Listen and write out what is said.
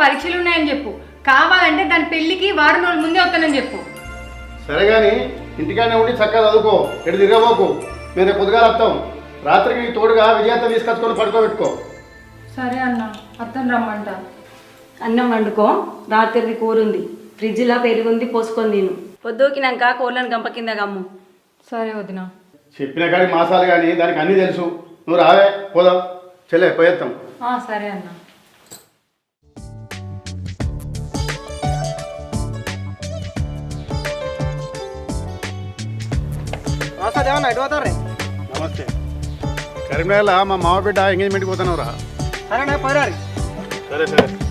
పరీక్షలు ఉన్నాయని చెప్పు. కావాలంటే దాని పెళ్ళికి వారం రోజుల ముందే వస్తానని చెప్పు. సరే కానీ ఇంటికానే ఉండి చక్కగా చదువుకో, ఎటు తిరగబోకు. మేము రేపు పొద్దుగాల వస్తాం. రాత్రికి తోడుగా విజయంతో తీసుకొచ్చుకొని పడుకోబెట్టుకో. సరే అన్న, అత్తని రమ్మంట. అన్నం వండుకో, రాత్రిది కూరుంది, ఫ్రిడ్జ్లో పెరుగుంది, పోసుకొని తిను. పొద్దుకినాక కూరలను గంప కింద గమ్ము. సరే వదిన. చెప్పిన కాడికి మాసాలు కానీ దానికి అన్నీ తెలుసు. నువ్వు రావే, పోదాం. చెల్లె పోయేస్తాం. సరే అన్న. నమస్తే. కరీంనగర్లో మా మామ బిడ్డ ఎంగేజ్మెంట్కి పోతున్నావురా? సరే పోరారు. సరే సరే.